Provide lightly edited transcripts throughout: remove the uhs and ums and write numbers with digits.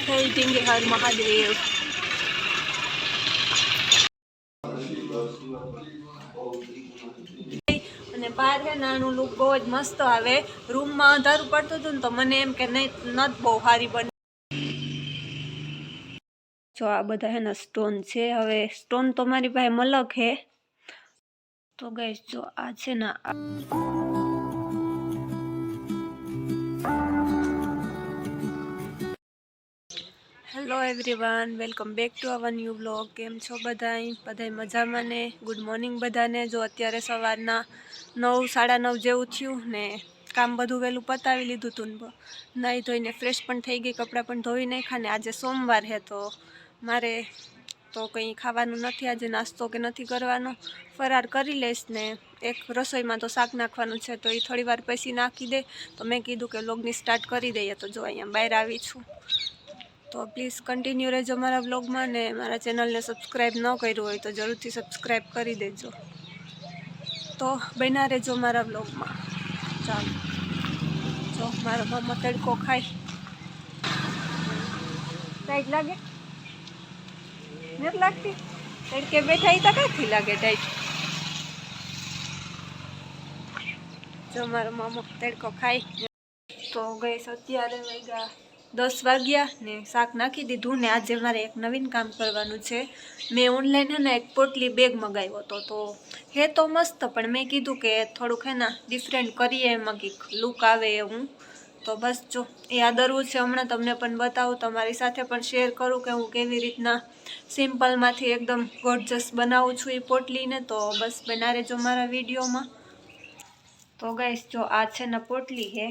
જય ઢીંગી હર મહાદેવ। અને બહાર છે ને આનું લુક બહુ જ મસ્ત આવે। રૂમમાં અંધારું પડતું હતું ને તો મને એમ કે નહીં નત બહુ સારી બને। જો આ બધા હે ને સ્ટોન છે। હવે સ્ટોન તો મારી પાસે મલક હે। તો ગાઈસ જો આ છે ને hello everyone, welcome back to our new blog. કેમ છો બધાય મજામાં ને? ગુડ મોર્નિંગ બધાને। જો અત્યારે સવારના 9 સાડા 9 જેવું થયું ને કામ બધું વહેલું પતાવી લીધું હતું ને નાહી ધોઈને ફ્રેશ પણ થઈ ગઈ, કપડાં પણ ધોઈ નાખ્યા ને આજે સોમવાર છે તો મારે તો કંઈ ખાવાનું નથી આજે, નાસ્તો કે નથી કરવાનો, ફરાર કરી લઈશ ને એક રસોઈમાં તો શાક નાખવાનું છે તો એ થોડી વાર પછી નાખી દે। તો મેં કીધું કે વ્લોગની સ્ટાર્ટ કરી દઈએ। તો જો અહીંયા બહાર આવી છું તો પ્લીઝ કન્ટિન્યુ રહેજો મારા વ્લોગમાં ને મારા ચેનલને સબસ્ક્રાઈબ ન કર્યું હોય તો જરૂરથી સબસ્ક્રાઈબ કરી દેજો। તો બન્યા રહેજો મારા વ્લોગમાં। ચાલો જો મારો મામા તડકો ખાય। ટાઈટ લાગે નથી લાગતી? તડકે બેઠા તો ક્યાંથી લાગે ટાઈટ? જો મારો મામો તડકો ખાય। તો ગઈશ અત્યારે વાગ્યા 10 વાગ્યા ને શાક નાખી દીધું ને આજે મારે એક નવીન કામ કરવાનું છે। મેં ઓનલાઈન હે ને એક પોટલી બેગ મંગાવ્યો હતો તો હે તો મસ્ત, પણ મેં કીધું કે થોડુંક હે ને ડિફરન્ટ કરીએ, એમાં કંઈક લુક આવે એવું। તો બસ જો એ આદરવું છે, હમણાં તમને પણ બતાવું, તમારી સાથે પણ શેર કરું કે હું કેવી રીતના સિમ્પલમાંથી એકદમ ગોર્જસ બનાવું છું એ પોટલીને। તો બસ બના રહેજો મારા વિડીયોમાં। તો ગાઈસ જો આ છે ને પોટલી હે,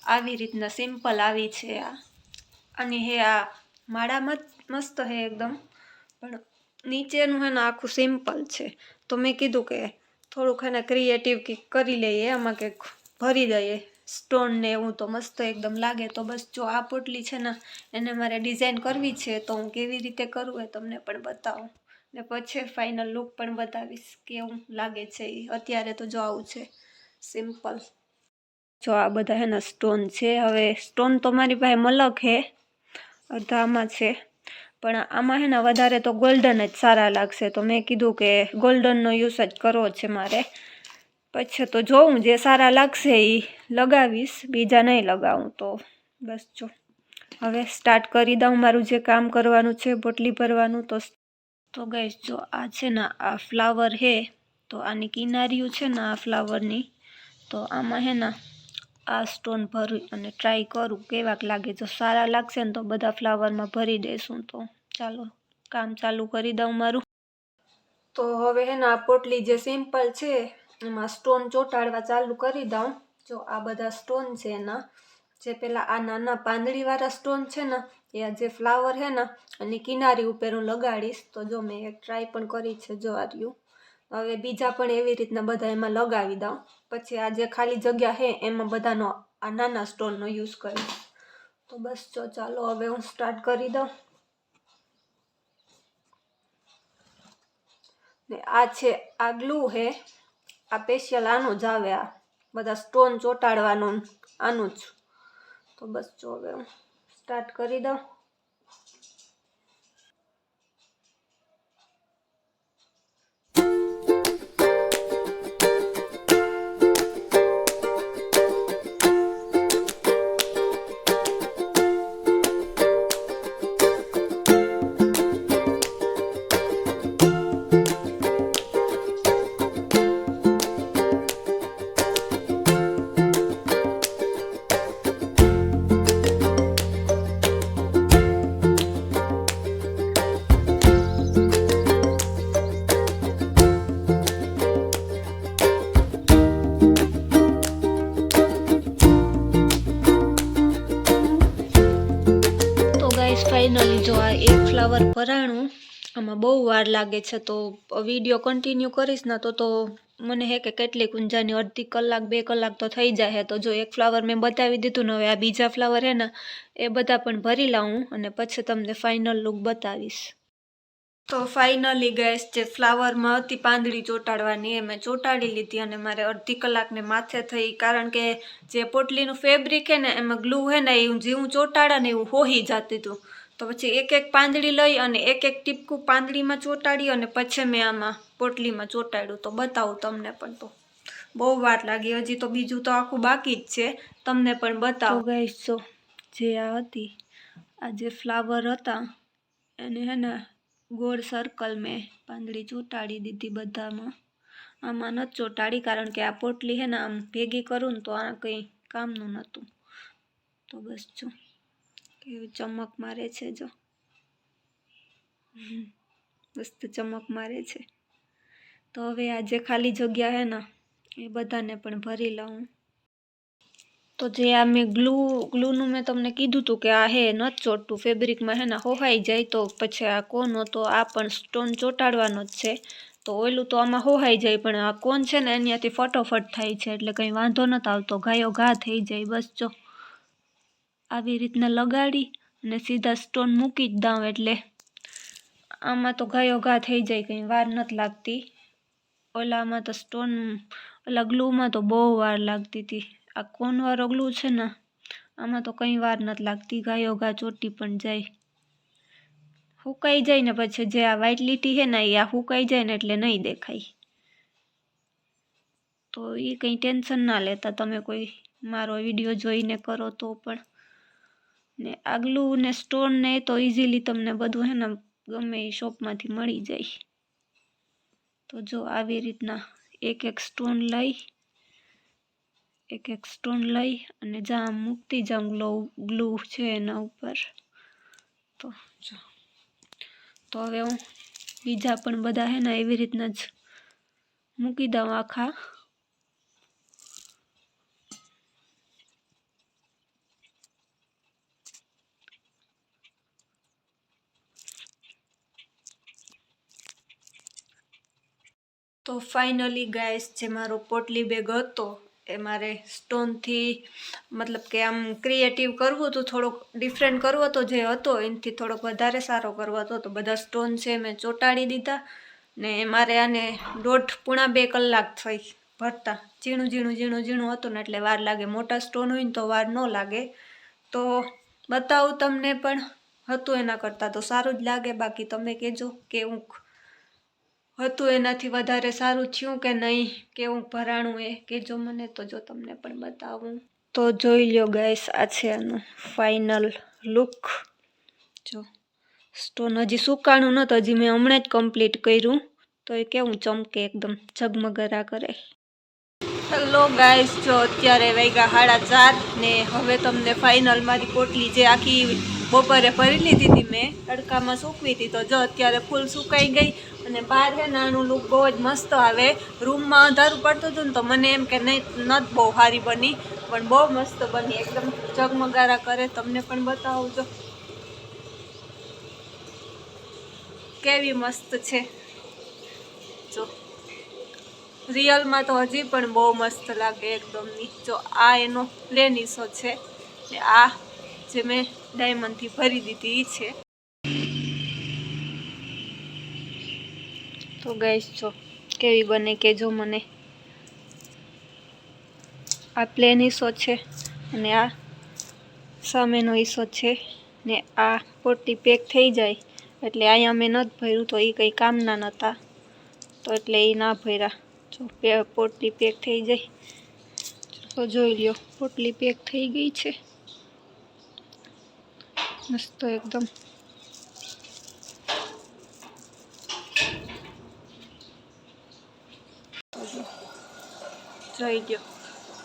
આવી રીતના સિમ્પલ આવી છે આ। અને હે આ માળામાં મસ્ત હે એકદમ, પણ નીચેનું હે ને આખું સિમ્પલ છે। તો મેં કીધું કે થોડુંક હે ને ક્રિએટિવ કંઈક કરી લઈએ, આમાં કંઈક ભરી દઈએ સ્ટોન ને એવું તો મસ્ત એકદમ લાગે। તો બસ જો આ પોટલી છે ને એને મારે ડિઝાઇન કરવી છે તો હું કેવી રીતે કરું એ તમને પણ બતાવું ને પછી ફાઇનલ લુક પણ બતાવીશ કેવું લાગે છે એ। અત્યારે તો જો આવું છે સિમ્પલ। જો આ બધા હે ને સ્ટોન છે। હવે સ્ટોન તો મારી પાસે મલક હે, અડધામાં છે, પણ આમાં હે ને વધારે તો ગોલ્ડન જ સારા લાગશે। તો મેં કીધું કે ગોલ્ડનનો યુઝ જ કરવો છે મારે। પછી તો જોઉં જે સારા લાગશે એ લગાવીશ, બીજા નહીં લગાવું। તો બસ જો હવે સ્ટાર્ટ કરી દઉં મારું જે કામ કરવાનું છે પોટલી ભરવાનું। તો ગાઈસ જો આ છે ને આ ફ્લાવર હે, તો આની કિનારીઓ છે ને આ ફ્લાવરની, તો આમાં હે ને આ સ્ટોન ભરી અને ટ્રાય કરું કેવાક લાગે। જો સારા લાગશે ને તો બધા ફ્લાવરમાં ભરી દઈશું। તો ચાલો કામ ચાલુ કરી દઉં મારું। તો હવે હે ને આ પોટલી જે સિમ્પલ છે એમાં સ્ટોન ચોંટાડવા ચાલુ કરી દઉં। જો આ બધા સ્ટોન છે એના જે પેલા આ નાના પાંદડીવાળા સ્ટોન છે ને એ જે ફ્લાવર હે ને એની કિનારી ઉપર હું લગાડીશ। તો જો મેં એક ટ્રાય પણ કરી છે, જો આ રહ્યું। હવે બીજા પણ એવી રીતના બધા એમાં લગાવી દઉં, પછી આ જે ખાલી જગ્યા છે એમાં બધાનો આ નાના સ્ટોનનો યુઝ કરીશ। તો બસ જો ચાલો હવે હું સ્ટાર્ટ કરી દઉં। ને આ છે આ ગ્લુ હે, આ સ્પેશિયલ આનું જ આવે, આ બધા સ્ટોન ચોંટાડવાનું આનું જ। તો બસ જો હવે હું સ્ટાર્ટ કરી દઉં। ફાઇનલી જો આ એક ફ્લાવર ભરાણું, આમાં બહુ વાર લાગે છે તો વિડીયો કન્ટિન્યુ કરીશ ને તો મને હે કે કેટલી ઊંઝાની અડધી કલાક 2 કલાક તો થઈ જાય। તો જો એક ફ્લાવર મેં બતાવી દીધું ને હવે આ બીજા ફ્લાવર હે ને એ બધા પણ ભરી લાવું અને પછી તમને ફાઇનલ લુક બતાવીશ। તો ફાઇનલી ગેસ જે ફ્લાવરમાં હતી પાંદડી ચોંટાડવાની એ મેં ચોંટાડી લીધી અને મારે અડધી કલાકને માથે થઈ, કારણ કે જે પોટલીનું ફેબ્રિક છે ને એમાં ગ્લુ છે ને એવું જેવું ચોંટાડે ને એવું હોઈ જતું હતું. તો પછી એક એક પાંદડી લઈ અને એક એક ટીપકું પાંદડીમાં ચોંટાડી અને પછી મેં આમાં પોટલીમાં ચોંટાડ્યું. તો બતાવું તમને પણ. તો બહુ વાર લાગી, હજી તો બીજું તો આખું બાકી જ છે, તમને પણ બતાવો. ગાઈસ જો જે આ હતી, આ જે ફ્લાવર હતા એને હે ને ગોળ સર્કલ મેં પાંદડી ચોંટાડી દીધી બધામાં. આમાં નથી ચોંટાડી કારણ કે આ પોટલી છે ને આમ ભેગી કરું ને તો આ કંઈ કામનું નહોતું. તો બસ જો કેવી ચમક મારે છે, જો મસ્ત ચમક મારે છે. તો હવે આ જે ખાલી જગ્યા છે ને એ બધાને પણ ભરી લઉં. તો જે આ મેં ગ્લુનું મેં તમને કીધું હતું કે આ હે નથી ચોંટતું, ફેબ્રિકમાં હે ને હોહાઈ જાય. તો પછી આ કોન તો આ પણ સ્ટોન ચોંટાડવાનો જ છે. તો ઓલું તો આમાં હોહાઈ જાય પણ આ કોન છે ને એનાથી ફટોફટ થાય છે, એટલે કંઈ વાંધો નથી આવતો, ગાયો ઘા થઈ જાય. બસ જો આવી રીતના લગાડી અને સીધા સ્ટોન મૂકી જ દઉં એટલે આમાં તો ગાયો ઘા થઈ જાય, કંઈ વાર નથી લાગતી. ઓલામાં તો સ્ટોન ઓલા ગ્લુમાં તો બહુ વાર લાગતી હતી. આ કોનવાળો ગ્લુ છે ને આમાં તો કંઈ વાર નથી લાગતી, ગાયો ઘા ચોંટી પણ જાય. સુકાઈ જાય ને પછી જે આ વ્હાઈટ લીટી છે ને એ આ સુકાઈ જાય ને એટલે નહીં દેખાય. તો એ કંઈ ટેન્શન ના લેતા તમે કોઈ મારો વિડીયો જોઈને કરો તો પણ. ને આ ગ્લુ ને સ્ટોન ને તો ઇઝીલી તમને બધું હે ને ગમે એ શોપમાંથી મળી જાય. તો જો આવી રીતના એક એક સ્ટોન લઈ અને જ્યાં મૂકતી જાઉં ગ્લુ છે એના ઉપર. તો જો તો હવે હું બીજા પણ બધા હે ને એવી રીતના જ મૂકી દઉં આખા. તો ફાઇનલી ગાઈસ જે મારો પોટલી બેગ હતો એ મારે સ્ટોનથી મતલબ કે આમ ક્રિએટિવ કરવું હતું, થોડોક ડિફરન્ટ કરવો હતો, જે હતો એનાથી થોડોક વધારે સારો કરવો હતો. તો બધા સ્ટોન છે મેં ચોંટાડી દીધા ને મારે આને 1.5-2 કલાક થઈ ભરતા. ઝીણું હતું ને એટલે વાર લાગે, મોટા સ્ટોન હોય ને તો વાર ન લાગે. તો બતાવું તમને પણ હતું એના કરતાં તો સારું જ લાગે. બાકી તમે કહેજો કેવું હતું, એનાથી વધારે સારું થયું કે નહીં, કેવું ભરાણું એ કહેજો મને, તો જો તમને પણ બતાવું. તો જોઈ લ્યો ગાઈસ, આ છે આનું ફાઇનલ લુક. જો સ્ટોન હજી સુકાણું નહોતું, હજી મેં હમણાં જ કમ્પ્લીટ કર્યું. તો એ કેવું ચમકે, એકદમ ઝગમગરા કરે. હેલો ગાઈસ, જો અત્યારે વાગ્યા 4:30 ને હવે તમને ફાઇનલ મારી પોટલી જે આખી બપોરે ભરી લીધી હતી મેં, તડકામાં સૂકવી હતી. તો જો અત્યારે ફૂલ સુકાઈ ગઈ અને બહાર છે નાનું લુક બહુ જ મસ્ત આવે. રૂમમાં અંધારું પડતું હતું ને તો મને એમ કે નથી બહુ સારી બની, પણ બહુ મસ્ત બની, એકદમ ઝગમગારા કરે. તમને પણ બતાવજો કેવી મસ્ત છે. જો રિયલમાં તો હજી પણ બહુ મસ્ત લાગે એકદમની. જો આ એનો પ્લેનિસો છે ને આ જે મેં ડાયમંડથી ભરી દીધી એ છે. તો ગાઈસ જો કેવી બને કહેજો મને. આ પ્લેન હિસ્સો છે અને આ સામેનો હિસ્સો છે ને આ પોટલી પેક થઈ જાય એટલે અહીંયા મેં નથી ભર્યું, તો એ કંઈ કામના નહોતા, તો એટલે એ ના ભર્યા. જો પોટલી પેક થઈ જાય તો જોઈ લ્યો, પોટલી પેક થઈ ગઈ છે મસ્ત એકદમ. જોઈ લ્યો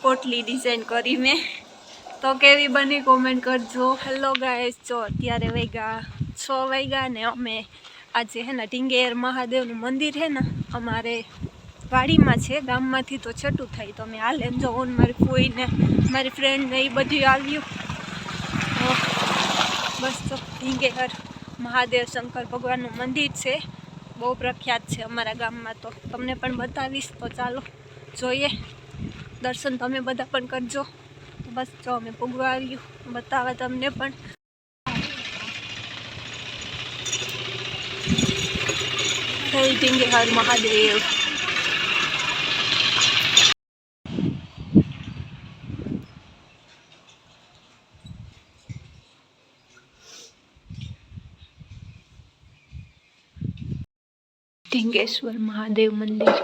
પોટલી ડિઝાઇન કરી મેં, તો કેવી બની કોમેન્ટ કરજો. હેલો ગાઈસ, જો અત્યારે વાગ્યા 6 વાગ્યા ને અમે આજે હે ને ઢીંગેર મહાદેવનું મંદિર છે ને અમારે વાડીમાં છે, ગામમાંથી તો છઠ્ઠું થાય. તો અમે હાલ એમ જો હું મારી ફોઈ ને મારી ફ્રેન્ડ ને એ બધું આવ્યું. તો બસ તો ઢીંગેર મહાદેવ શંકર ભગવાનનું મંદિર છે, બહુ પ્રખ્યાત છે અમારા ગામમાં. તો તમને પણ બતાવીશ, તો ચાલો જોઈએ, દર્શન તમે બધા પણ કરજો. તો બસ જો અમે પૂગવા આવ્યું બતાવવા તમને પણ. જય ઢીંગેહર મહાદેવ. ઢીંગેશ્વર મહાદેવ મંદિર.